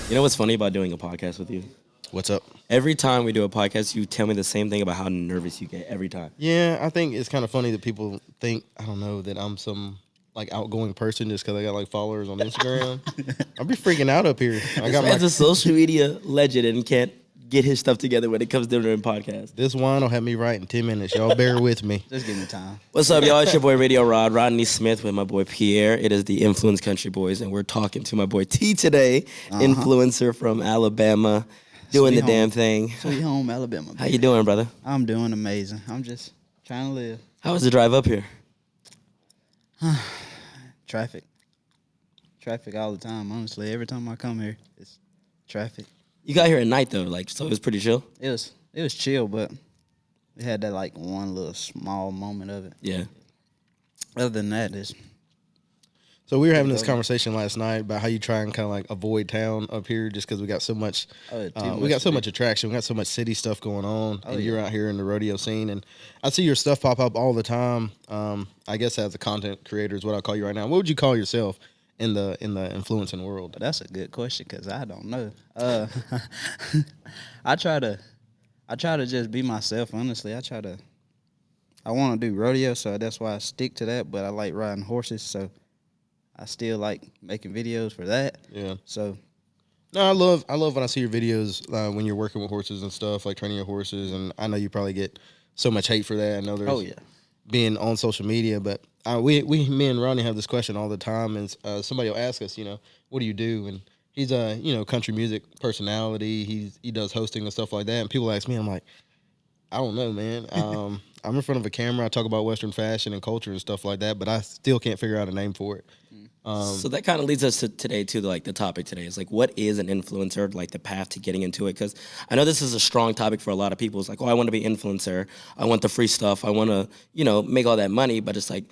You know what's funny about doing a podcast with you? What's up? Every time we do a podcast, you tell me the same thing about how nervous you get every time. Yeah, I think it's kind of funny that people think I don't know that I'm some like outgoing person just because I got like followers on Instagram. I'll be freaking out up here. I got As my a social media legend and can't get his stuff together when it comes to doing a podcast. this wine will have me right in 10 minutes. Y'all bear with me. Just give me time. What's up, y'all? It's your boy Radio Rod, Rodney Smith with my boy Pierre. It is the Influence Country Boys, and we're talking to my boy T today, influencer from Alabama, doing Sweet the home. damn thing. Sweet home, Alabama. How you doing, brother? I'm doing amazing. I'm just trying to live. How was the drive up here? Traffic. Traffic all the time, honestly. Every time I come here, it's traffic. You got here at night though, like so it was pretty chill. It was chill, but we had that like one little small moment of it. Yeah. Other than that, it's So we were having this conversation last night about how you try and kind of like avoid town up here just because we got so much. We got so much attraction. We got so much city stuff going on, and you're out here in the rodeo scene. And I see your stuff pop up all the time. I guess as a content creator is what I call you right now. What would you call yourself in the influencing world? That's a good question because I don't know. I try to just be myself. Honestly, I want to do rodeo, so that's why I stick to that. But I like riding horses, so I still like making videos for that. Yeah. So No, I love when I see your videos when you're working with horses and stuff, like training your horses. And I know you probably get so much hate for that. I know there's being on social media, but me and Ronnie have this question all the time. And somebody will ask us, what do you do? And he's a country music personality. He does hosting and stuff like that. And people ask me, I'm like, I don't know, man. I'm in front of a camera. I talk about Western fashion and culture and stuff like that, but I still can't figure out a name for it. So that kind of leads us to today to like the topic today is like what is an influencer, like the path to getting into it, because I know this is a strong topic for a lot of people. It's like, oh, I want to be influencer, I want the free stuff, I want to make all that money, but it's like,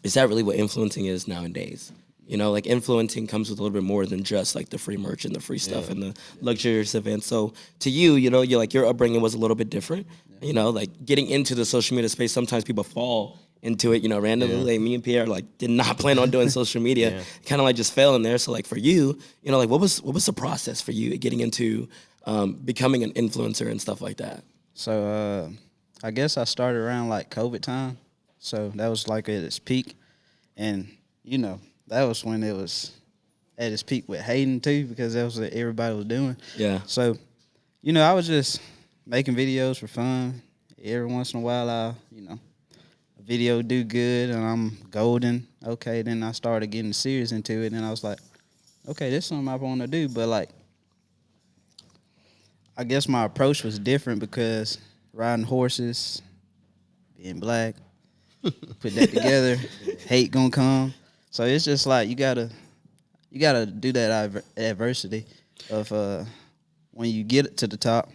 is that really what influencing is nowadays? Like influencing comes with a little bit more than just like the free merch and the free stuff and the luxurious events. So to you, you're like your upbringing was a little bit different. Like getting into the social media space, sometimes people fall into it, randomly. Like me and Pierre like did not plan on doing social media, kind of like just fell in there. So like for you, like what was the process for you getting into becoming an influencer and stuff like that? So I guess I started around like COVID time. So that was like at its peak. And, that was when it was at its peak with Hayden too, because that was what everybody was doing. Yeah. So, I was just making videos for fun. Every once in a while a video do good and I'm golden. Okay, then I started getting serious into it and I was like, okay, this is something I want to do. But like, I guess my approach was different because riding horses, being black, put that together, hate gonna come. So it's just like you gotta do that adversity of when you get to the top,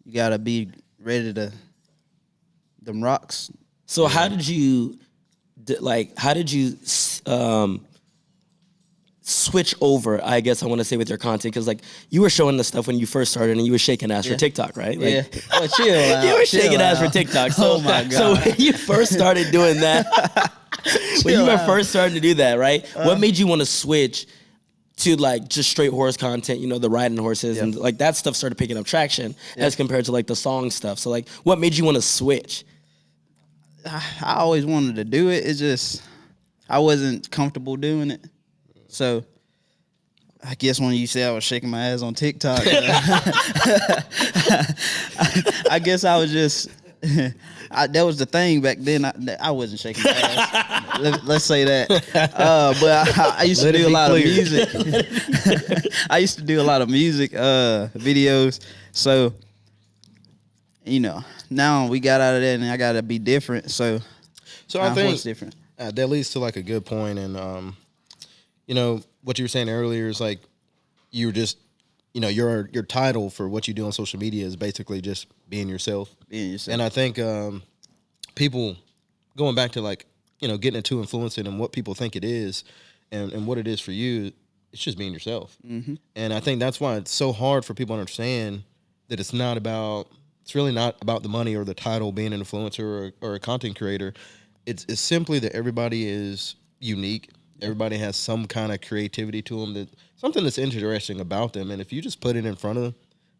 you gotta be ready to them rocks. So how did you switch over, I guess I want to say, with your content? Because like you were showing the stuff when you first started and you were shaking ass for TikTok, right? Like, Yeah. Well, chill out. you were chill shaking ass out. for TikTok. So, Oh my God. So when you first started doing that, when you were first starting to do that, right? What made you want to switch to like just straight horse content, the riding horses and like that stuff started picking up traction as compared to like the song stuff. So like what made you want to switch? I always wanted to do it. It's just I wasn't comfortable doing it. So I guess when you say I was shaking my ass on TikTok, I guess I was just that was the thing back then. I wasn't shaking my ass. Let's say that. But I used to do a lot of music. I used to do a lot of music videos. So now we got out of that and I got to be different. So I think it's different. that leads to like a good point. And what you were saying earlier is like you were just your title for what you do on social media is basically just being yourself. And I think people going back to like getting into influencing and what people think it is and what it is for you, it's just being yourself. Mm-hmm. And I think that's why it's so hard for people to understand that it's really not about the money or the title, being an influencer or a content creator. It's simply that everybody is unique Everybody has some kind of creativity to them, that something that's interesting about them. And if you just put it in front of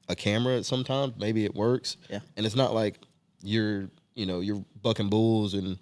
a camera, sometimes maybe it works. Yeah. And it's not like you're bucking bulls and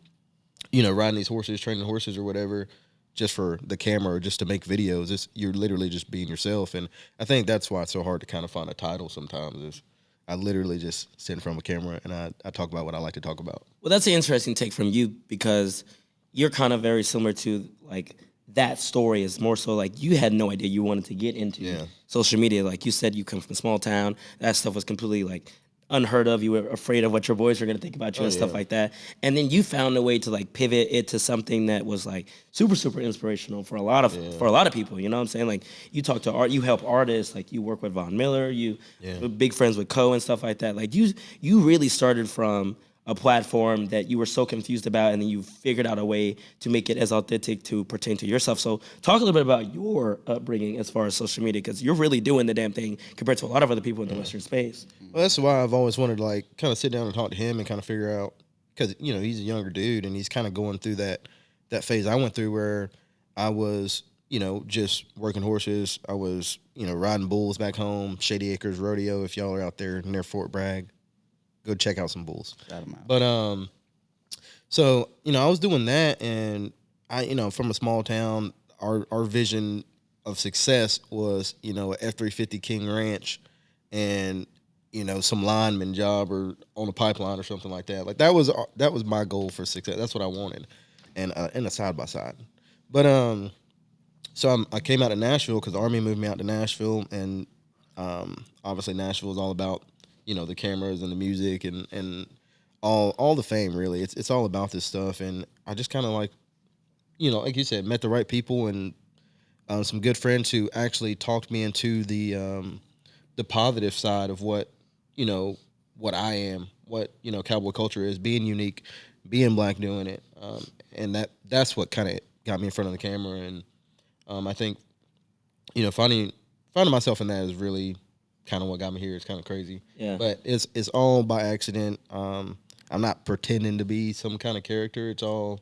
riding these horses, training horses or whatever, just for the camera or just to make videos. You're literally just being yourself. And I think that's why it's so hard to kind of find a title sometimes. Is I literally just sit in front of a camera and I talk about what I like to talk about. Well, that's an interesting take from you because you're kind of very similar to like that story is more so like you had no idea you wanted to get into social media. Like you said, you come from a small town. That stuff was completely like unheard of. You were afraid of what your boys were going to think about you and stuff like that. And then you found a way to like pivot it to something that was like super, super inspirational for a lot of people. You know what I'm saying? Like you talk to art, you help artists, like you work with Von Miller, you were big friends with Coe and stuff like that. Like you really started from a platform that you were so confused about, and then you figured out a way to make it as authentic to pertain to yourself. So talk a little bit about your upbringing as far as social media, because you're really doing the damn thing compared to a lot of other people in the Western space. Well, that's why I've always wanted to like kind of sit down and talk to him and kind of figure out, because he's a younger dude and he's kind of going through that phase I went through where I was just working horses. I was riding bulls back home, Shady Acres Rodeo. If y'all are out there near Fort Bragg, go check out some bulls. But so I was doing that, and I from a small town, our vision of success was a F-350 King Ranch, and some lineman job or on a pipeline or something like that. Like that was my goal for success. That's what I wanted, and a side by side. But so I came out of Nashville because the Army moved me out to Nashville, and obviously Nashville is all about the cameras and the music and all the fame. Really, it's all about this stuff. And I just kind of like you said, met the right people and some good friends who actually talked me into the positive side of what I am, what cowboy culture is, being unique, being black, doing it, and that's what kind of got me in front of the camera. And I think finding myself in that is really kind of what got me here. It's kind of crazy, but it's all by accident. I'm not pretending to be some kind of character. It's all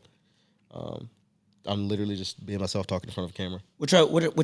I'm literally just being myself, talking in front of a camera, which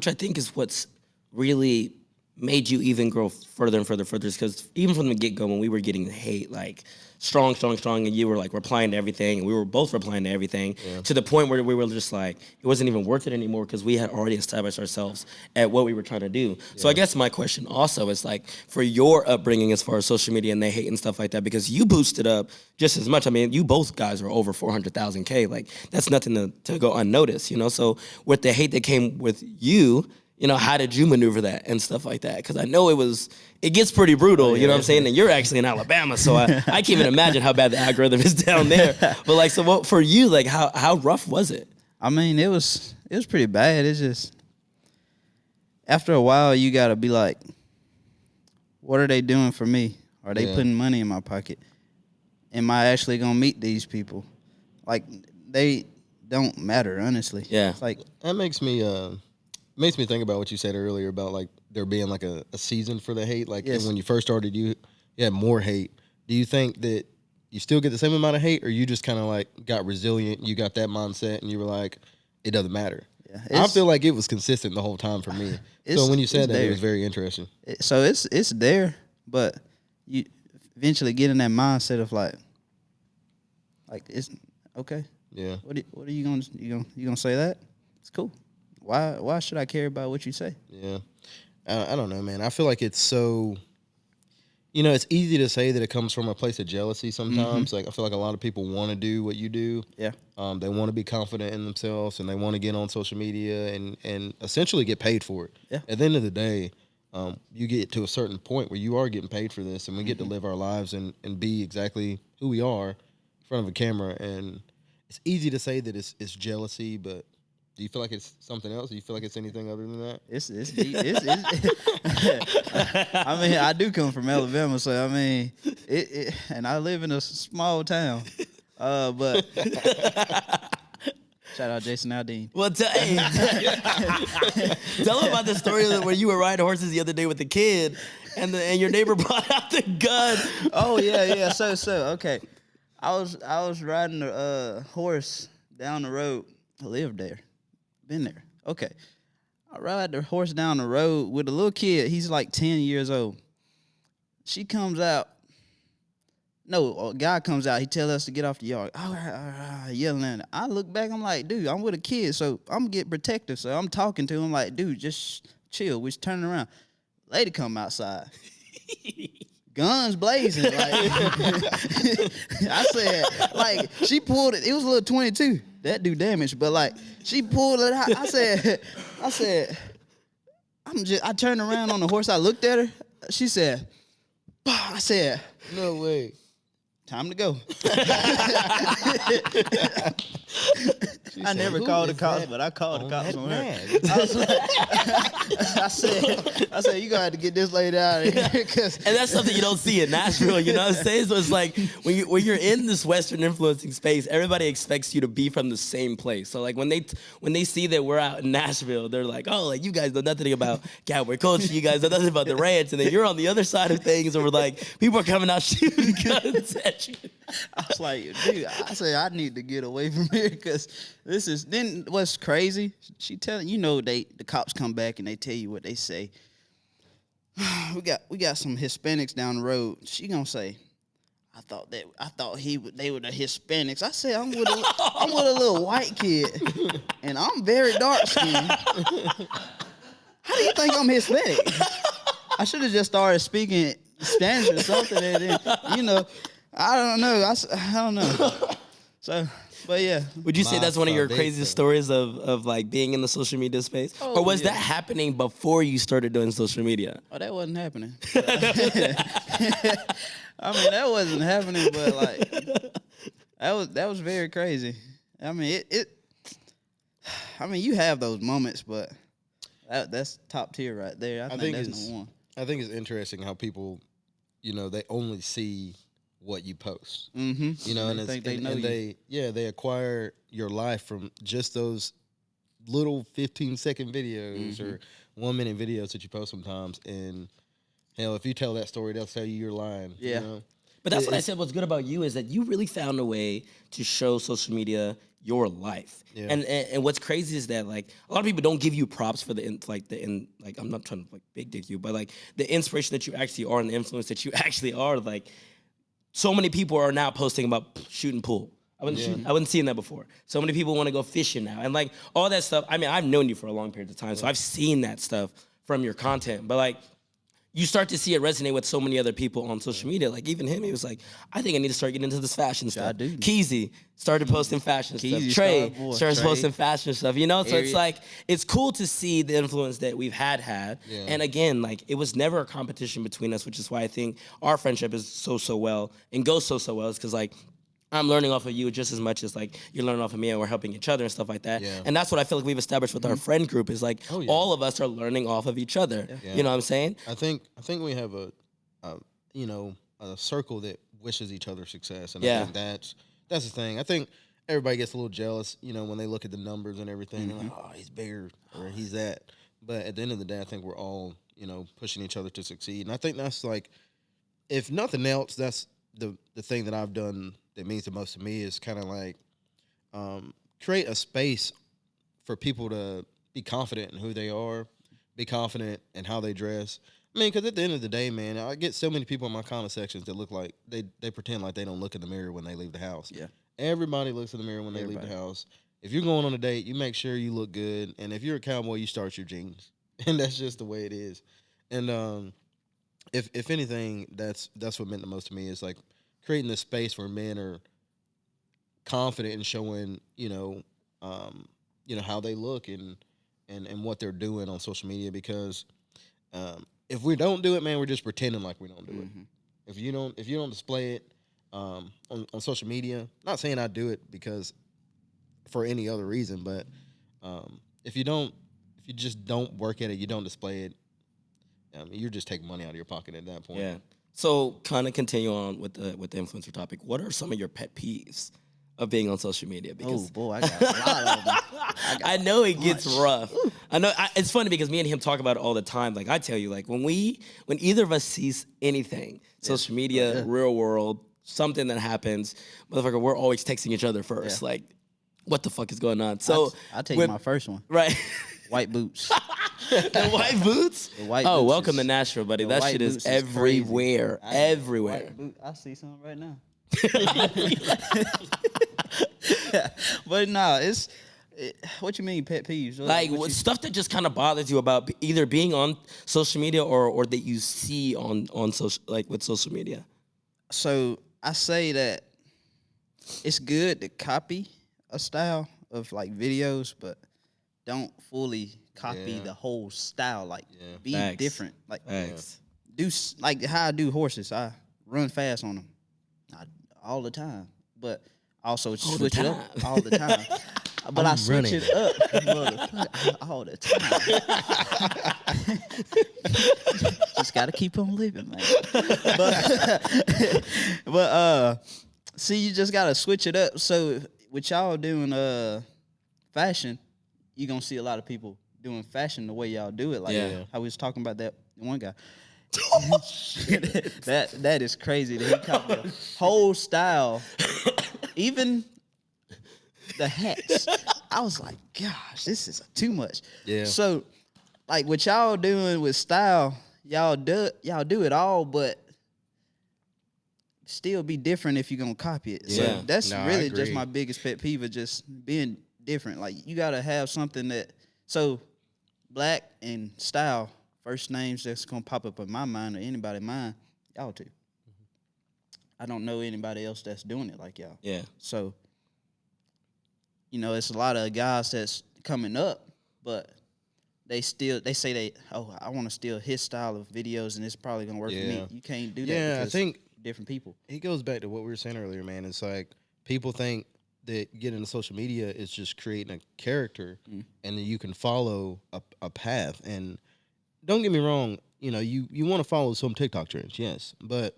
I think is what's really made you even grow further and further, because even from the get-go, when we were getting hate, like strong, and you were like replying to everything, and we were both replying to everything, to the point where we were just like, it wasn't even worth it anymore because we had already established ourselves at what we were trying to do. So I guess my question also is like, for your upbringing as far as social media and the hate and stuff like that, because you boosted up just as much. I mean, you both guys are over 400,000 K. Like that's nothing to go unnoticed, So with the hate that came with you, how did you maneuver that and stuff like that? Because I know it gets pretty brutal, you know what I'm saying? And you're actually in Alabama, so I can't even imagine how bad the algorithm is down there. But like, so what for you, like how rough was it? I mean, it was pretty bad. It's just, after a while, you got to be like, what are they doing for me? Are they putting money in my pocket? Am I actually going to meet these people? Like, they don't matter, honestly. Yeah. It's like, that makes me think about what you said earlier about like there being like a season for the hate. Like when you first started, you had more hate. Do you think that you still get the same amount of hate, or you just kind of like got resilient, you got that mindset, and you were like, it doesn't matter? Yeah, I feel like it was consistent the whole time for me. So when you said that, it was very interesting. So it's there, but you eventually get in that mindset of like it's okay. Yeah. What are you gonna say that? It's cool. Why should I care about what you say? Yeah. I don't know, man. I feel like it's so, it's easy to say that it comes from a place of jealousy sometimes. Like I feel like a lot of people want to do what you do. Yeah. They want to be confident in themselves, and they want to get on social media and essentially get paid for it. Yeah. At the end of the day, you get to a certain point where you are getting paid for this, and we get to live our lives and be exactly who we are in front of a camera. And it's easy to say that it's jealousy, but do you feel like it's something else? Do you feel like it's anything other than that? It's deep. I mean, I do come from Alabama, so I mean, and I live in a small town. But shout out Jason Aldean. Well, tell him about the story where you were riding horses the other day with the kid, and your neighbor brought out the gun. Oh yeah. So okay, I was riding a horse down the road. I lived there. Been there. Okay. I ride the horse down the road with a little kid. He's like 10 years old. She comes out. No, a guy comes out. He tells us to get off the yard. All right, yelling at him. I look back. I'm like, dude, I'm with a kid, so I'm get protective. So I'm talking to him like, dude, just chill. We're turning around. Lady come outside. Guns blazing. Like, I said, like, she pulled it. It was a little 22. That do damage, but like, she pulled it out. I said, I turned around on the horse. I looked at her. She said, bah. I said, No way. time to go. I said, never "Who called the is cops, that but I called the cops that on her. man?" I said, you gonna have to get this lady out of here, cause And that's something you don't see in Nashville, you know what I'm saying? So it's like when you're in this Western influencing space, everybody expects you to be from the same place. So like when they see that we're out in Nashville, they're like, oh, like you guys know nothing about cowboy culture, you guys know nothing about the ranch, and then you're on the other side of things, and we're like, people are coming out shooting guns at you. I was like, dude, I said I need to get away from here, because this is. Then what's crazy? She telling the cops come back and they tell you what they say. We got some Hispanics down the road. She gonna say, I thought they were the Hispanics. I said I'm with a little white kid, and I'm very dark skinned. How do you think I'm Hispanic? I should have just started speaking Spanish or something, and then, I don't know. I don't know. So, but yeah. Would you say that's one of your Masa craziest Vista. stories of like being in the social media space? Oh, or was yeah. that happening before you started doing social media? Oh, that wasn't happening. I mean, that wasn't happening, but like that was very crazy. I mean, I mean, you have those moments, but that's top tier right there. I think that's number one. I think it's interesting how people, they only see what you post. Mm-hmm. And they it's, think they and, know and you. they acquire your life from just those little 15-second videos or 1 minute videos that you post sometimes. And hell, if you tell that story, they'll tell you you're lying. Yeah. You know? But that's what I said. What's good about you is that you really found a way to show social media your life. Yeah. And what's crazy is that like a lot of people don't give you props for like I'm not trying to like big dick you, but like the inspiration that you actually are and the influence that you actually are. Like so many people are now posting about shooting pool. I wasn't seeing that before. So many people want to go fishing now, and like all that stuff. I mean, I've known you for a long period of time, so I've seen that stuff from your content. But like, you start to see it resonate with so many other people on social media. Like even him, he was like, I think I need to start getting into this fashion stuff. I do. Keezy started posting fashion Keezy, stuff. Trey Starboy, starts Trey. posting fashion stuff. So it's Harriet. like it's cool to see the influence that we've had. Yeah. And again, like it was never a competition between us, which is why I think our friendship is so well and goes so well. Is because like I'm learning off of you just as much as like you're learning off of me, and we're helping each other and stuff like that. Yeah. And that's what I feel like we've established with our friend group is like yeah. all of us are learning off of each other. Yeah. You know what I'm saying? I think we have a circle that wishes each other success, and Yeah. I think that's the thing. I think everybody gets a little jealous, when they look at the numbers and everything. They're like, oh, he's bigger or he's that. But at the end of the day, I think we're all pushing each other to succeed, and I think that's like, if nothing else, that's the thing that I've done that means the most to me is kind of like create a space for people to be confident in who they are, be confident in how they dress. I mean, because at the end of the day, man, I get so many people in my comment sections that look like they pretend like they don't look in the mirror when they leave the house. Yeah. Everybody looks in the mirror when they leave the house. If you're going on a date, you make sure you look good. And if you're a cowboy, you start your jeans. And that's just the way it is. And if anything, that's what meant the most to me is like creating this space where men are confident in showing, how they look and what they're doing on social media, because if we don't do it, man, we're just pretending like we don't do it. If you don't display it on social media, not saying I do it because for any other reason, but if you just don't work at it, you don't display it, you're just taking money out of your pocket at that point. Yeah. So kind of continue on with the influencer topic. What are some of your pet peeves of being on social media? Because Oh boy, I got a lot of them. I know it gets rough. I know it's funny because me and him talk about it all the time. Like I tell you, like when either of us sees anything, social media, real world, something that happens, motherfucker, we're always texting each other first. Yeah. Like what the fuck is going on? So I take with- my first one. right. White boots. The white boots. The white Oh, boots welcome is- to Nashville, buddy. the That white shit is boots is crazy. everywhere. Everywhere. White boot, I see some right now. But no, what you mean pet peeves? Like What what you- stuff that just kind of bothers you about either being on social media or that you see on social, like with social media. So I say that it's good to copy a style of like videos, but don't fully copy Yeah. the whole style. Like be Facts. different. Like Thanks. like how I do horses. I run fast on them, not all the time, but also switch it up all the time. But I switch running. it up motherfucker, all the time. Just gotta keep on living, man. But see, you just gotta switch it up. So with y'all doing fashion, you gonna see a lot of people doing fashion the way y'all do it. Like Yeah. I was talking about that one guy. that is crazy that he copied the whole style, even the hats. I was like, gosh, this is too much. Yeah. So, like what y'all doing with style, y'all do it all, but still be different if you're gonna copy it. Yeah. So that's No, I really just agree. my biggest pet peeve of just being different. Like you gotta have something that black and style, first names that's gonna pop up in my mind or anybody's mind, y'all two. I don't know anybody else that's doing it like y'all. Yeah. So, it's a lot of guys that's coming up, but they say I want to steal his style of videos and it's probably gonna work for Yeah. me. You can't do that. Yeah, I because think different people. it goes back to what we were saying earlier, man. It's like people think that getting into social media is just creating a character and then you can follow a path. And don't get me wrong, you want to follow some TikTok trends, yes. But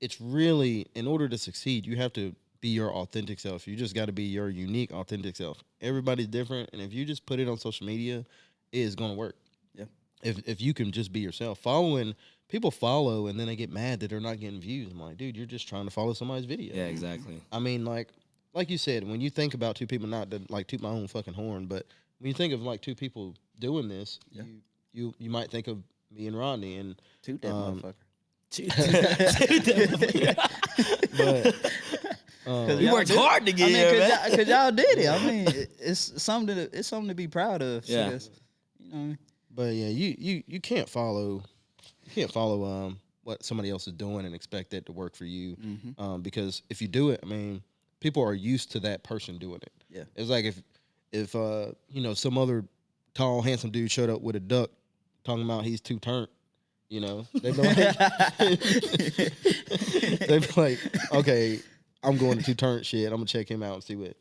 it's really, in order to succeed, you have to be your authentic self. You just got to be your unique, authentic self. Everybody's different. And if you just put it on social media, it is going to work. Yeah. If you can just be yourself. People follow and then they get mad that they're not getting views. I'm like, dude, you're just trying to follow somebody's video. Yeah, exactly. I mean, like you said, when you think about two people, not to like toot my own fucking horn, but when you think of like two people doing this, you might think of me and Rodney, and Toot that motherfucker. but We worked hard to get here, man. Because y'all did it. I mean, it's something to be proud of. Yeah. So that's, you know what I mean? But yeah, you can't follow what somebody else is doing and expect that to work for you. Because if you do it, I mean, people are used to that person doing it. Yeah. It's like if some other tall, handsome dude showed up with a duck talking about he's too turnt, they'd be like, okay, I'm going to too turnt shit. I'm gonna check him out and see what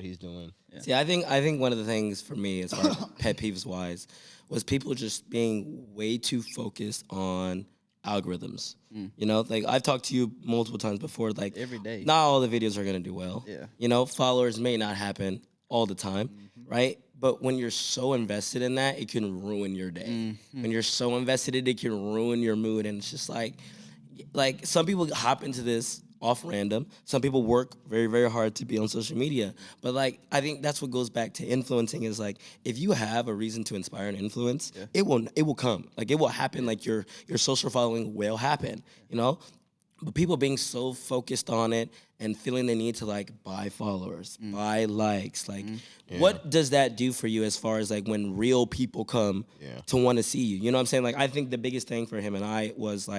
he's doing. Yeah. See, I think one of the things for me, as far as pet peeves wise, was people just being way too focused on algorithms. Like I've talked to you multiple times before. Like Every day. not all the videos are gonna do well. Yeah. Followers may not happen all the time, right? But when you're so invested in that, it can ruin your day. When you're so invested in it, it can ruin your mood, and it's just like some people hop into this off random. Some people work very, very hard to be on social media. But I think that's what goes back to influencing is if you have a reason to inspire and influence, it will come. It will happen. Your social following will happen, But people being so focused on it and feeling the need to buy followers, buy likes, what does that do for you as far as when real people come to want to see you? You know what I'm saying? I think the biggest thing for him and I was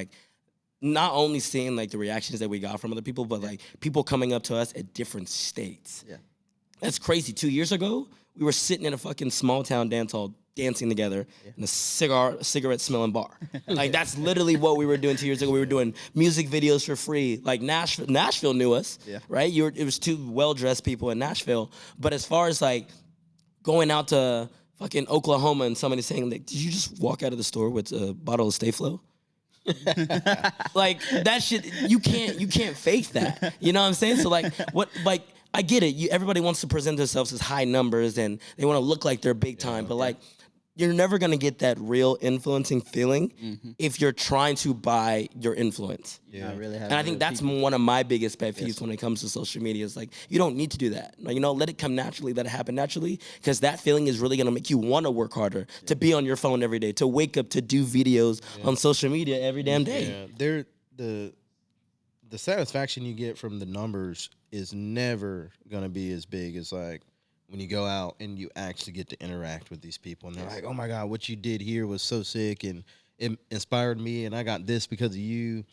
not only seeing the reactions that we got from other people, but people coming up to us at different states. Yeah. That's crazy. 2 years ago, we were sitting in a fucking small town dance hall dancing together in a cigarette smelling bar. That's literally what we were doing 2 years ago. We were doing music videos for free. Nashville knew us, right? It was two well-dressed people in Nashville. But as far as going out to fucking Oklahoma and somebody saying did you just walk out of the store with a bottle of Stay Flow? That shit, you can't fake that. You know what I'm saying? So I get it. Everybody wants to present themselves as high numbers and they want to look like they're big time, but you're never gonna get that real influencing feeling if you're trying to buy your influence. Not really And I think that's one of my biggest pet peeves when it comes to social media. Is like, you don't need to do that. Like, let it come naturally, let it happen naturally, because that feeling is really gonna make you want to work harder, to be on your phone every day, to wake up, to do videos on social media every damn day. Yeah, the satisfaction you get from the numbers is never gonna be as big as like when you go out and you actually get to interact with these people and they're like, oh my God, what you did here was so sick and it inspired me and I got this because of you.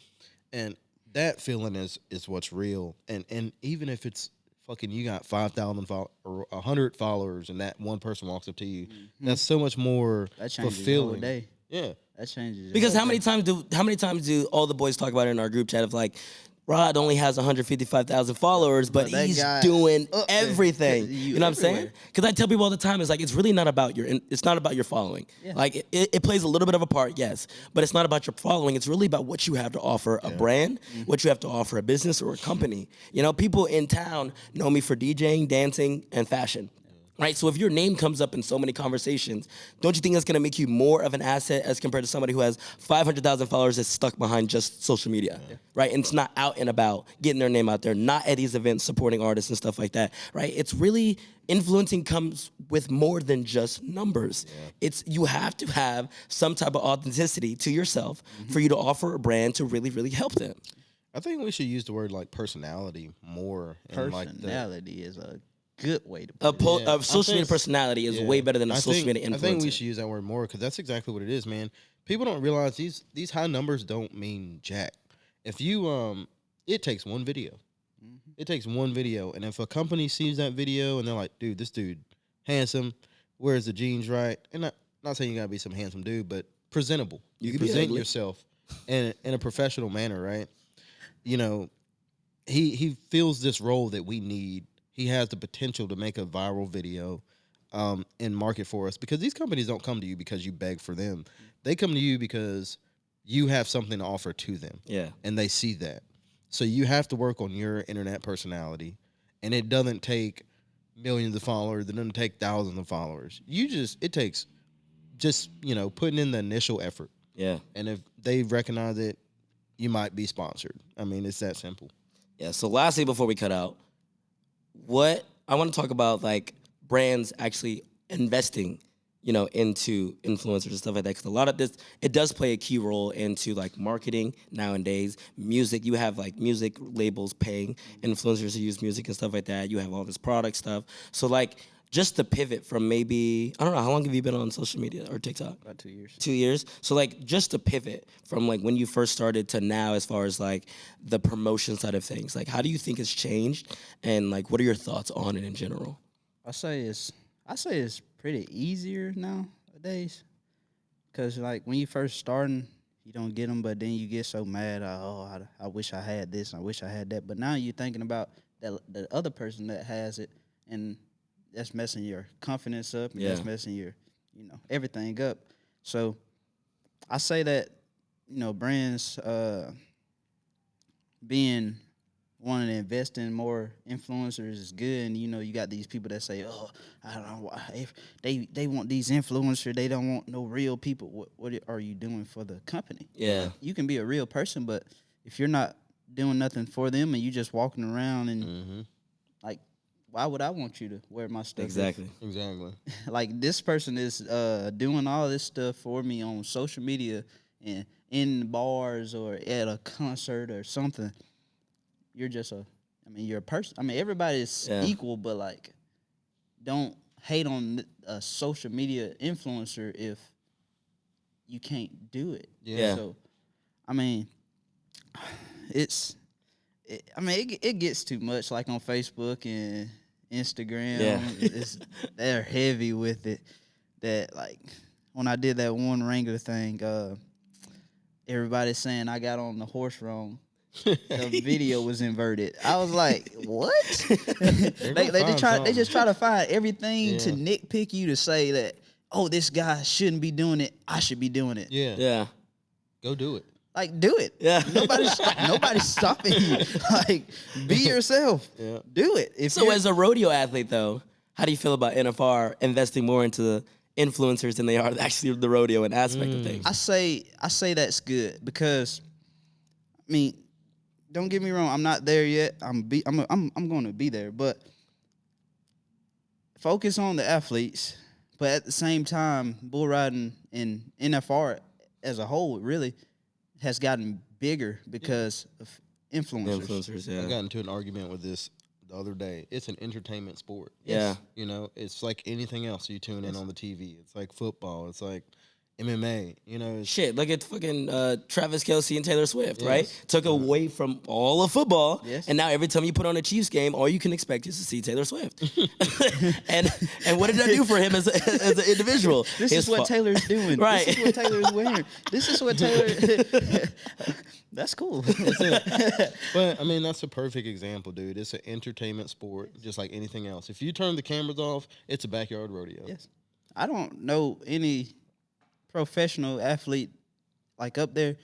And that feeling is what's real. And even if it's fucking you got 5,000 or 100 followers and that one person walks up to you, that's so much more that changes fulfilling. the whole day. Yeah. That changes. Because how many times do all the boys talk about it in our group chat of like, Rod only has 155,000 followers, but that he's guy doing up there. everything. You You know what I'm saying? everywhere. Because I tell people all the time, it's like it's really not about it's not about your following. Yeah. Like it plays a little bit of a part, yes, but it's not about your following. It's really about what you have to offer a brand, what you have to offer a business or a company. People in town know me for DJing, dancing, and fashion. Right, so if your name comes up in so many conversations, don't you think that's going to make you more of an asset as compared to somebody who has 500,000 followers that's stuck behind just social media, right? And it's not out and about, getting their name out there, not at these events supporting artists and stuff like that, right? It's really, influencing comes with more than just numbers. It's you have to have some type of authenticity to yourself for you to offer a brand to really, really help them. I think we should use the word like personality more. And like Personality is a good way to A, put it. a social media personality is way better than a social media influencer. I think we should use that word more because that's exactly what it is, man. People don't realize these high numbers don't mean jack. If you it takes one video. It takes one video, and if a company sees that video and they're like, dude, this dude handsome, wears the jeans right, and not saying you gotta be some handsome dude, but presentable. You can be present ugly. yourself in a professional manner, right? He fills this role that we need. He has the potential to make a viral video and market for us because these companies don't come to you because you beg for them. They come to you because you have something to offer to them. Yeah. And they see that. So you have to work on your internet personality. And it doesn't take millions of followers. It doesn't take thousands of followers. It takes just, putting in the initial effort. Yeah. And if they recognize it, you might be sponsored. I mean, it's that simple. Yeah. So lastly, before we cut out, what I want to talk about, like brands actually investing, into influencers and stuff like that. Because a lot of this, it does play a key role into like marketing nowadays. Music, you have like music labels paying influencers to use music and stuff like that. You have all this product stuff. So like just to pivot from maybe, I don't know, how long have you been on social media or TikTok? About 2 years. 2 years. So like just to pivot from like when you first started to now, as far as like the promotion side of things, like how do you think it's changed, and like what are your thoughts on it in general? I say it's pretty easier nowadays, cause like when you first starting, you don't get them, but then you get so mad. I wish I had this, and I wish I had that. But now you're thinking about the other person that has it, and that's messing your confidence up, and that's messing your everything up. So I say that brands wanting to invest in more influencers is good, and you got these people that say, "Oh, I don't know, if they want these influencers, they don't want no real people." What are you doing for the company? Yeah. You can be a real person, but if you're not doing nothing for them and you just walking around and like, why would I want you to wear my stuff? Exactly. Exactly. Like this person is doing all this stuff for me on social media and in bars or at a concert or something. You're just you're a person. Everybody is equal, but like, don't hate on a social media influencer if you can't do it. Yeah. So, it gets too much. Like on Facebook and Instagram, they're heavy with it. That like when I did that one Wrangler thing, everybody's saying I got on the horse wrong. The video was inverted. I was like, "What?" they just try to find everything to nitpick you to say that, "Oh, this guy shouldn't be doing it. I should be doing it." Yeah. Yeah. Go do it. Like, do it. Yeah. Nobody's stopping you. Like, be yourself. Yeah. Do it. So as a rodeo athlete, though, how do you feel about NFR investing more into the influencers than they are actually the rodeo and aspect of things. I say that's good because, I mean, don't get me wrong. I'm not there yet. I'm going to be there, but focus on the athletes. But at the same time, bull riding and NFR as a whole really has gotten bigger because of influencers. Influencers, I yeah. got into an argument with this the other day. It's an entertainment sport. Yeah. You know, it's like anything else you tune in on the TV. It's like football. It's like MMA. You know, it's, Shit, look at fucking Travis Kelce and Taylor Swift, Yes. right? Took away from all of football, Yes. and now every time you put on a Chiefs game, all you can expect is to see Taylor Swift. and what did that do for him as an individual? This His is what fa- Taylor's doing. Right. This is what Taylor's wearing. This is what Taylor. That's cool. but I mean, that's a perfect example, dude. It's an entertainment sport, just like anything else. If you turn the cameras off, it's a backyard rodeo. Yes. I don't know any professional athlete like up there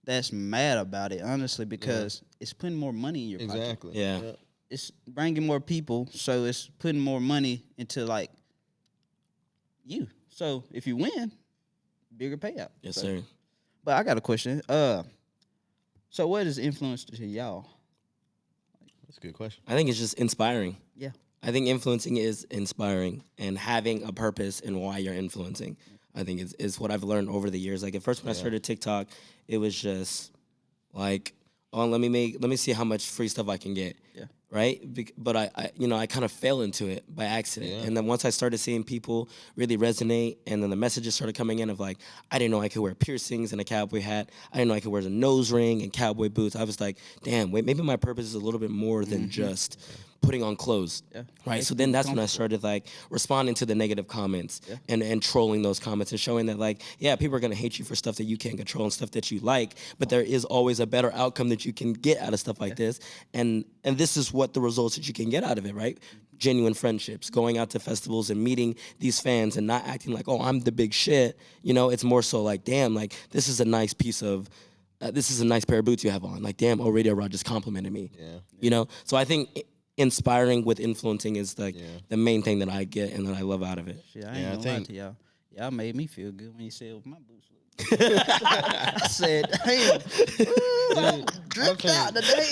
that's mad about it, honestly, because it's putting more money in your pocket. Exactly. Yeah. It's bringing more people, so it's putting more money into like you. So if you win, bigger payout. Yes, So- sir. But I got a question. So what is influence to y'all? That's a good question. I think it's just inspiring. Yeah. I think influencing is inspiring and having a purpose in why you're influencing. I think is what I've learned over the years. Like at first when I started TikTok, it was just like, oh, let me see how much free stuff I can get. Yeah. Right? But I kind of fell into it by accident. Yeah. And then once I started seeing people really resonate and then the messages started coming in of like, I didn't know I could wear piercings and a cowboy hat. I didn't know I could wear a nose ring and cowboy boots. I was like, damn, wait, maybe my purpose is a little bit more than just putting on clothes. Yeah. Right. So then that's when I started like responding to the negative comments and trolling those comments and showing that like, yeah, people are gonna hate you for stuff that you can't control and stuff that you like, but there is always a better outcome that you can get out of stuff like this. And this is what the results that you can get out of it, right? Genuine friendships, going out to festivals and meeting these fans and not acting like, oh, I'm the big shit. You know, it's more so like, damn, like this is a nice piece of this is a nice pair of boots you have on. Like, damn, oh, Radio Rod just complimented me. Yeah. You know? So I think inspiring with influencing is like the main thing that I get and that I love out of it. Shit, I ain't Yeah, I gonna lie think- to y'all. Y'all made me feel good when you said my boots look good. I said, damn, dripped out today,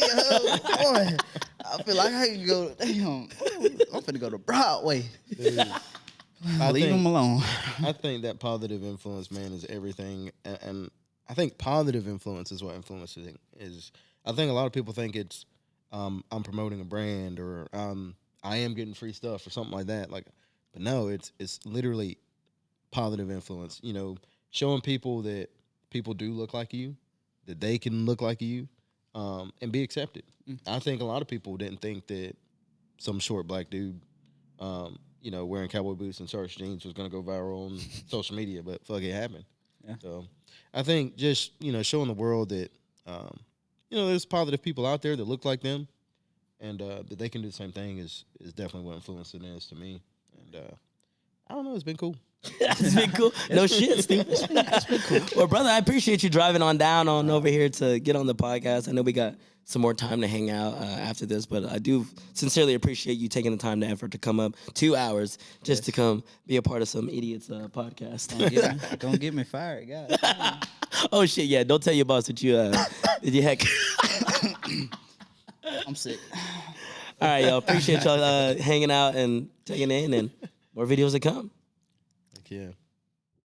boy. I feel like I can go, damn, I'm finna go to Broadway. I Leave think- them alone. I think that positive influence, man, is everything, and I think positive influence is what influencing is. I think a lot of people think it's I'm promoting a brand or I am getting free stuff or something like that. Like, but no, it's literally positive influence. You know, showing people that people do look like you, that they can look like you, and be accepted. I think a lot of people didn't think that some short black dude, you know, wearing cowboy boots and starch jeans was gonna go viral on social media, but fuck, it happened. Yeah. So I think just, you know, showing the world that you know, there's positive people out there that look like them and that they can do the same thing is definitely what influencing is to me. And I don't know, it's been cool. It's been cool. No shit, Steve. It's been cool. Well, brother, I appreciate you driving on down on over here to get on the podcast. I know we got some more time to hang out after this, but I do sincerely appreciate you taking the time, the effort to come up 2 hours just to come be a part of some idiots podcast. Don't get me fired, guys. Oh shit, yeah. Don't tell your boss that you did you heck. I'm sick. All right, y'all. Appreciate y'all hanging out and taking in and more videos to come. Like, yeah.